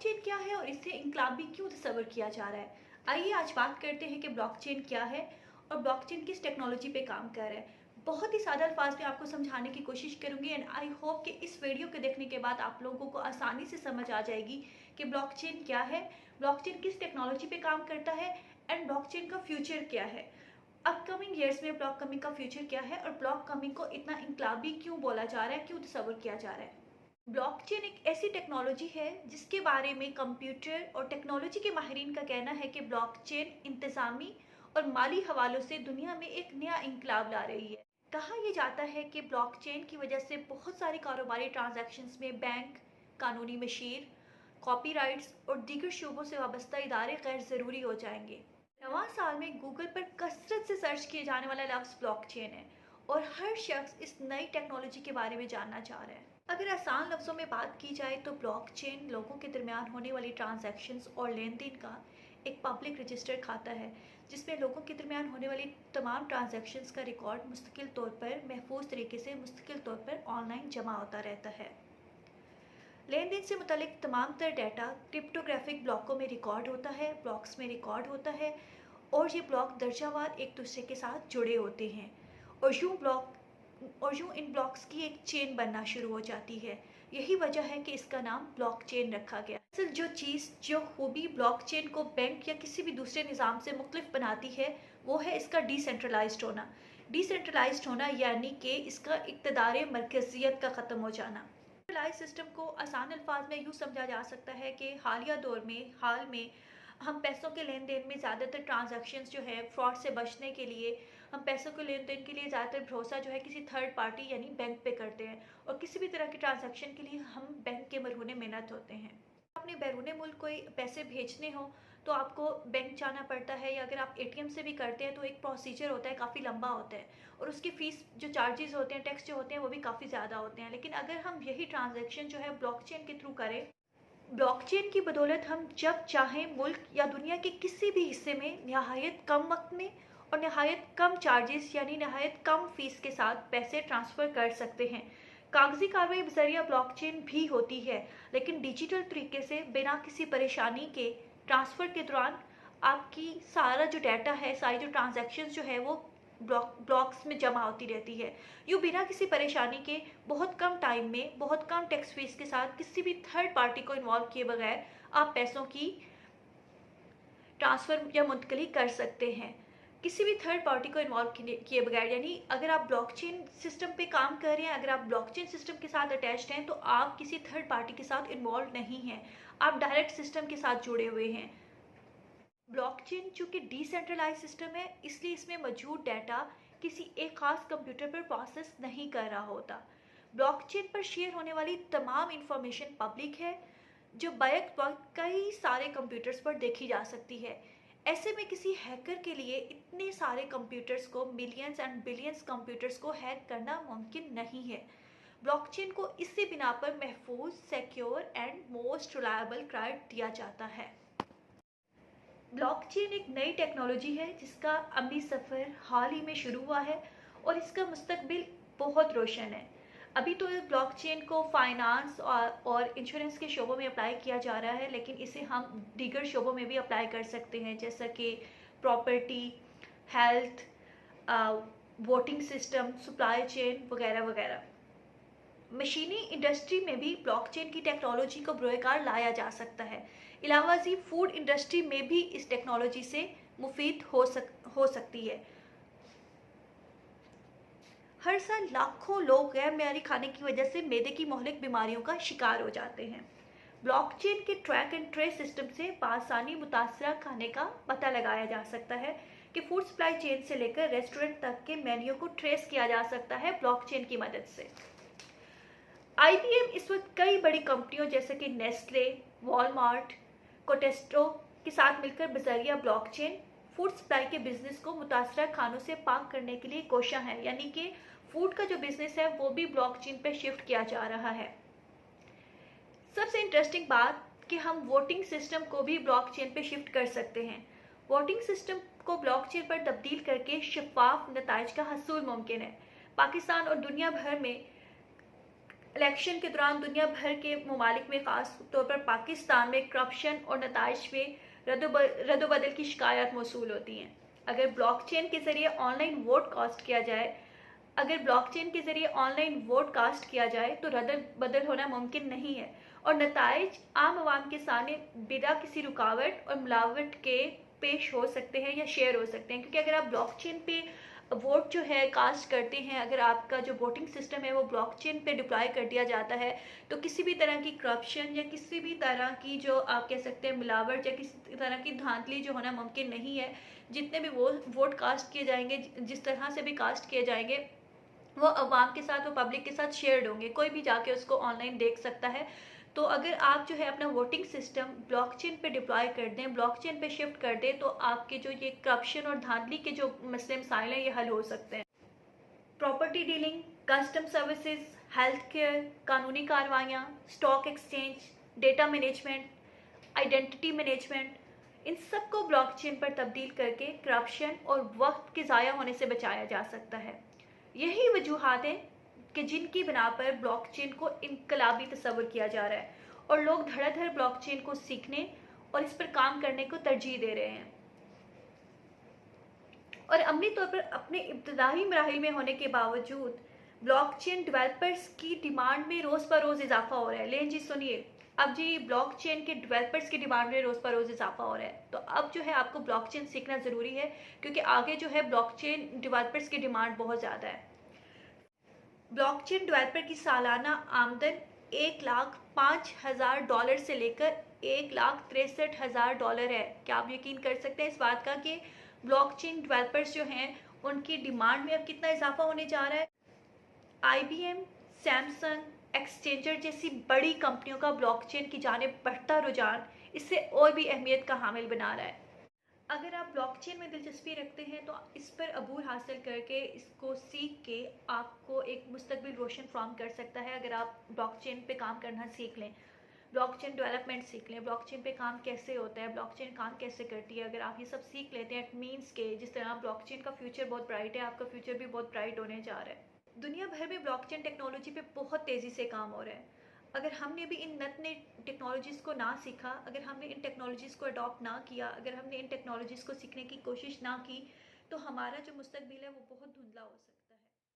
Blockchain क्या है और इसे इनकलाबी क्यों तस्वर किया जा रहा है? आइए आज बात करते हैं कि ब्लॉकचेन क्या है और ब्लॉकचेन किस टेक्नोलॉजी पे काम कर रहा है। बहुत ही सादा अल्फाज में आपको समझाने की कोशिश करूंगी एंड आई होप कि इस वीडियो के देखने के बाद आप लोगों को आसानी से समझ आ जाएगी कि ब्लॉकचेन क्या है, ब्लॉकचेन किस टेक्नोलॉजी पे काम करता है एंड ब्लॉकचेन का फ्यूचर क्या है। अपकमिंग ईयर्स में ब्लॉक कमिंग का फ्यूचर क्या है और ब्लॉक कमिंग को इतना इनकलाबी क्यों बोला जा रहा है, क्यों तस्वर किया जा रहा है। ब्लॉकचेन एक ऐसी टेक्नोलॉजी है जिसके बारे में कंप्यूटर और टेक्नोलॉजी के माहिरीन का कहना है कि ब्लॉकचेन इंतज़ामी और माली हवालों से दुनिया में एक नया इंकलाब ला रही है। कहा यह जाता है कि ब्लॉकचेन की वजह से बहुत सारे कारोबारी ट्रांजैक्शंस में बैंक, कानूनी मशीर, कॉपीराइट्स और दीगर शोबों से वाबस्ता इदारे गैर ज़रूरी हो जाएंगे। नवा साल में गूगल पर कसरत से सर्च किए जाने वाला लफ्ज़ ब्लॉकचेन है और हर शख्स इस नई टेक्नोलॉजी के बारे में जानना चाह रहा है। अगर आसान लफ्ज़ों में बात की जाए तो ब्लॉकचेन लोगों के दरमियान होने वाली ट्रांजैक्शंस और लेन देन का एक पब्लिक रजिस्टर खाता है जिसमें लोगों के दरमियान होने वाली तमाम ट्रांजैक्शंस का रिकॉर्ड मुस्तकिल तौर पर महफूज तरीके से मुस्तकिल तौर पर ऑनलाइन जमा होता रहता है। लेन देन से मुतलिक तमाम तर डाटा क्रिप्टोग्राफिक ब्लॉकों में रिकॉर्ड होता है, ब्लॉक्स में रिकॉर्ड होता है और ये ब्लॉक दर्जावार एक दूसरे के साथ जुड़े होते हैं और यूं इन ब्लॉक्स की एक चेन बनना शुरू हो जाती है। यही वजह है कि इसका नाम ब्लॉकचेन रखा गया। असल जो खूबी ब्लॉकचेन को बैंक या किसी भी दूसरे निज़ाम से मुख्तलिफ बनाती है वो है इसका डिसेंट्रलाइज्ड होना। डिसेंट्रलाइज्ड होना यानी कि इसका इक़्तिदार मरकज़ियत का ख़त्म हो जाना। डिसेंट्रलाइज्ड सिस्टम को आसान अल्फाज में यूँ समझा जा सकता है कि हालिया दौर में हाल में हम पैसों के लेन देन में ज़्यादातर ट्रांजैक्शंस जो है फ्रॉड से बचने के लिए हम पैसों के लेन देन के लिए ज़्यादातर भरोसा जो है किसी थर्ड पार्टी यानी बैंक पे करते हैं और किसी भी तरह के ट्रांजैक्शन के लिए हम बैंक के मरहूने मिन्नत होते हैं। अपने बैरून मुल्क कोई पैसे भेजने हो तो आपको बैंक जाना पड़ता है या अगर आप एटीएम से भी करते हैं तो एक प्रोसीजर होता है, काफ़ी लंबा होता है और उसकी फ़ीस जो चार्जेस होते हैं, टैक्स जो होते हैं वो भी काफ़ी ज़्यादा होते हैं। लेकिन अगर हम यही ट्रांजैक्शन जो है ब्लॉकचेन के थ्रू करें, ब्लॉकचेन की बदौलत हम जब चाहें मुल्क या दुनिया के किसी भी हिस्से में नहायत कम वक्त में और नहायत कम चार्जेस यानी नहायत कम फ़ीस के साथ पैसे ट्रांसफ़र कर सकते हैं। कागजी कार्रवाई बज़रिया ब्लॉकचेन भी होती है लेकिन डिजिटल तरीके से बिना किसी परेशानी के ट्रांसफ़र के दौरान आपकी सारा जो डाटा है, सारी जो ट्रांजैक्शंस जो है वो ब्लॉक्स में जमा होती रहती है। यूँ बिना किसी परेशानी के बहुत कम टाइम में बहुत कम टैक्स फीस के साथ किसी भी थर्ड पार्टी को इन्वॉल्व किए बगैर आप पैसों की ट्रांसफ़र या मुंतकली कर सकते हैं। किसी भी थर्ड पार्टी को इन्वॉल्व किए बगैर, यानी अगर आप ब्लॉकचेन सिस्टम पे काम कर रहे हैं, अगर आप ब्लॉकचेन सिस्टम के साथ अटैच्ड हैं तो आप किसी थर्ड पार्टी के साथ इन्वॉल्व नहीं हैं, आप डायरेक्ट सिस्टम के साथ जुड़े हुए हैं। ब्लॉकचेन चूँकि डिसेंट्रलाइज सिस्टम है इसलिए इसमें मौजूद डाटा किसी एक ख़ास कंप्यूटर पर प्रोसेस नहीं कर रहा होता। ब्लॉकचेन पर शेयर होने वाली तमाम इंफॉर्मेशन पब्लिक है जो बैक वक्त कई सारे कंप्यूटर्स पर देखी जा सकती है। ऐसे में किसी हैकर के लिए इतने सारे कंप्यूटर्स को, मिलियंस एंड बिलियंस कंप्यूटर्स को हैक करना मुमकिन नहीं है। ब्लॉकचेन को इसी बिना पर महफूज, सिक्योर एंड मोस्ट रिलायबल करार दिया जाता है। ब्लॉकचेन एक नई टेक्नोलॉजी है जिसका अमली सफ़र हाल ही में शुरू हुआ है और इसका मुस्तकबिल बहुत रोशन है। अभी तो इस ब्लॉकचेन को फाइनेंस और इंश्योरेंस के शोबों में अप्लाई किया जा रहा है लेकिन इसे हम दीगर शोबों में भी अप्लाई कर सकते हैं जैसा कि property, health, voting system, supply chain वगैरह वगैरह। मशीनी इंडस्ट्री में भी ब्लॉकचेन की टेक्नोलॉजी को बरोकार लाया जा सकता है। इलावाजी फूड इंडस्ट्री में भी इस टेक्नोलॉजी से मुफीद हो सकती है। हर साल लाखों लोग गैर मेयारी खाने की वजह से मैदे की मोहलिक बीमारियों का शिकार हो जाते हैं। ब्लॉकचेन के ट्रैक एंड ट्रेस सिस्टम से बासानी मुतासरा खाने का पता लगाया जा सकता है कि फूड सप्लाई चेन से लेकर रेस्टोरेंट तक के मेन्यू को ट्रेस किया जा सकता है ब्लॉकचेन की मदद से। IBM इस वक्त कई बड़ी कंपनियों जैसे कि नेस्ले, वॉलमार्ट, कोटेस्ट्रो के साथ मिलकर बज़रिया ब्लॉकचेन फूड सप्लाई के बिजनेस को मुतासरा खानों से पाक करने के लिए कोशां है, यानी कि फूड का जो बिजनेस है वो भी ब्लॉकचेन पे शिफ्ट किया जा रहा है। सबसे इंटरेस्टिंग बात कि हम वोटिंग सिस्टम को भी ब्लॉकचेन पे शिफ्ट कर सकते हैं। वोटिंग सिस्टम को ब्लॉकचेन पर तब्दील करके शफाफ नताइज का हसूल मुमकिन है। पाकिस्तान और दुनिया भर में इलेक्शन के दौरान दुनिया भर के ममालिक में ख़ास तौर पर पाकिस्तान में करप्शन और नताइज में रद्दोबदल की शिकायत मौसूल होती हैं। अगर ब्लॉकचेन के ज़रिए ऑनलाइन वोट कास्ट किया जाए अगर ब्लॉकचेन के ज़रिए ऑनलाइन वोट कास्ट किया जाए तो रद्द बदल होना मुमकिन नहीं है और नताइज आम आवाम के सामने बिना किसी रुकावट और मिलावट के पेश हो सकते हैं या शेयर हो सकते हैं। क्योंकि अगर आप ब्लॉकचेन पे वोट जो है कास्ट करते हैं, अगर आपका जो वोटिंग सिस्टम है वो ब्लॉकचेन पे डिप्लॉय कर दिया जाता है, तो किसी भी तरह की करप्शन या किसी भी तरह की जो आप कह सकते हैं मिलावट या किसी तरह की धांधली जो होना मुमकिन नहीं है। जितने भी वो वोट कास्ट किए जाएंगे, जिस तरह से भी कास्ट किए जाएंगे, वो अवाम के साथ, वो पब्लिक के साथ शेयर्ड होंगे, कोई भी जाके उसको ऑनलाइन देख सकता है। तो अगर आप जो है अपना वोटिंग सिस्टम ब्लॉकचेन पे डिप्लॉय कर दें, ब्लॉकचेन पे शिफ्ट कर दें, तो आपके जो ये करप्शन और धांधली के जो मसले मसाइल हैं ये हल हो सकते हैं। Property dealing, custom services, health care, कानूनी कार्रवाइयाँ, stock exchange, data management, identity management, इन सब को ब्लॉकचेन पर तब्दील करके करप्शन और वक्त के ज़ाया होने से बचाया जा सकता है। यही वजूहात हैं कि जिनकी बिना पर ब्लॉकचेन को इनकलाबी तस्वर किया जा रहा है और लोग धड़ाधड़ ब्लॉकचेन को सीखने और इस पर काम करने को तरजीह दे रहे हैं। और अमली तौर पर अपने इब्तदाई मराहिल में होने के बावजूद ब्लॉकचेन डेवलपर्स की डिमांड में रोज़ ब रोज़ इजाफा हो रहा है। लेकिन जी सुनिए, अब जी ब्लॉकचेन के डेवलपर्स की डिमांड में रोज़ ब रोज़ इजाफा हो रहा है, तो अब जो है आपको ब्लॉकचेन सीखना ज़रूरी है, क्योंकि आगे जो है ब्लॉकचेन डेवलपर्स की डिमांड बहुत ज़्यादा है। ब्लॉकचेन डेवलपर की सालाना आमदन $1,05,000 से लेकर $1,63,000 है। क्या आप यकीन कर सकते हैं इस बात का कि ब्लॉकचेन डेवलपर्स जो हैं उनकी डिमांड में अब कितना इजाफा होने जा रहा है। IBM, सैमसंग, एक्सचेंजर जैसी बड़ी कंपनियों का ब्लॉकचेन की जानिब बढ़ता रुझान इससे और भी अहमियत का हामिल बना रहा है। अगर आप ब्लॉकचेन में दिलचस्पी रखते हैं तो इस पर अबूर हासिल करके, इसको सीख के आपको एक मुस्तकबिल रोशन फ्राहम कर सकता है। अगर आप ब्लॉकचेन पे काम करना सीख लें, ब्लॉकचेन डेवलपमेंट सीख लें, ब्लॉकचेन पे काम कैसे होता है, ब्लॉकचेन काम कैसे करती है, अगर आप ये सब सीख लेते हैं, इट मीन्स के जिस तरह ब्लॉकचेन का फ्यूचर बहुत ब्राइट है, आपका फ्यूचर भी बहुत ब्राइट होने जा रहा है। दुनिया भर में ब्लॉकचेन टेक्नोलॉजी पे बहुत तेज़ी से काम हो रहा है। अगर हमने भी इन नत नई टेक्नोलॉजीज़ को ना सीखा, अगर हमने इन टेक्नोलॉजीज़ को अडॉप्ट ना किया, अगर हमने इन टेक्नोलॉजीज़ को सीखने की कोशिश ना की, तो हमारा जो मुस्तकबिल है वो बहुत धुंधला हो